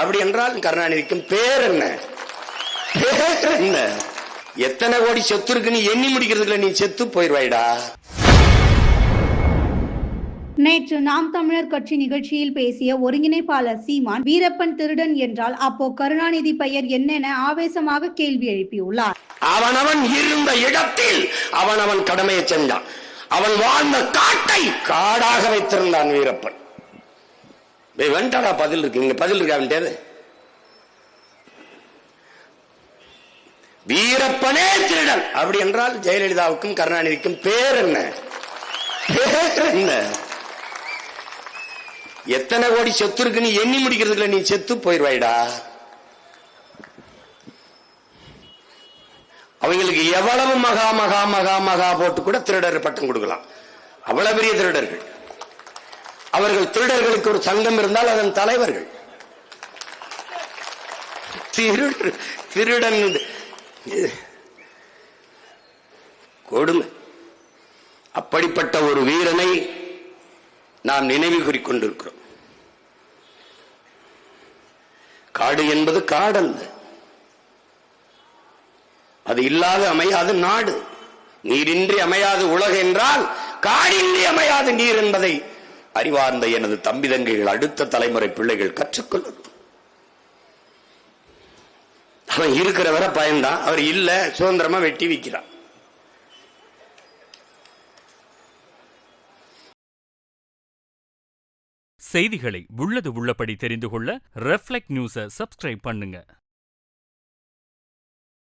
அப்படி என்றால் கருணாநிதிக்கும் பேர் என்ன? பேர் என்ன? எத்தனை கோடி சொத்து இருக்குன்னு எண்ணி முடிக்கிறதுக்குள்ள நீ செத்து போயிருவாய்டா. நேற்று நாம் தமிழர் கட்சி நிகழ்ச்சியில் பேசிய ஒருங்கிணைப்பாளர் சீமான், வீரப்பன் திருடன் என்றால் அப்போ கருணாநிதி பெயர் என்னென ஆவேசமாக கேள்வி எழுப்பியுள்ளார். அவனவன் இருந்த இடத்தில் அவனவன் கடமையை செஞ்சான். அவன் வாழ்ந்த காட்டை காடாக வைத்திருந்தான் வீரப்பன். வெண்டாடா பதில் இருக்கு, நீங்க பதில் இருக்கா? வீரப்பனே திருடன் அப்படி என்றால் ஜெயலலிதாவுக்கும் கருணாநிதிக்கும் பேர் என்ன? பேர் என்ன? எத்தனை கோடி சொத்து இருக்குன்னு எண்ணி முடிக்கிறதுக்குள்ள நீ செத்து போயிருவாய்டா. அவங்களுக்கு எவ்வளவு மகா மகா மகா மகா போட்டு கூட திருடர் பட்டம் கொடுக்கலாம். அவ்வளவு பெரிய திருடர்கள். அவர்கள் திருடர்களுக்கு ஒரு சங்கம் இருந்தால் அதன் தலைவர்கள். திருடன் கொடுமை. அப்படிப்பட்ட ஒரு வீரனை நாம் நினைவு கூறிக்கொண்டிருக்கிறோம். காடு என்பது காடல்ல, அது இல்லாத அமையாது நாடு. நீரின்றி அமையாது உலகு என்றால் காடின்றி அமையாது நீர் என்பதை அறிவார்ந்த எனது தம்பி தங்கைகள், அடுத்த தலைமுறை பிள்ளைகள் கற்றுக்கொள்ளும். அவன் இருக்கிற வரை பயன்தான், அவர் இல்ல சுதந்திரமா வெட்டி விற்கிறான். செய்திகளை உள்ளது உள்ளபடி தெரிந்து கொள்ள ரெஃப்ளெக்ட் நியூஸை சப்ஸ்கிரைப் பண்ணுங்க.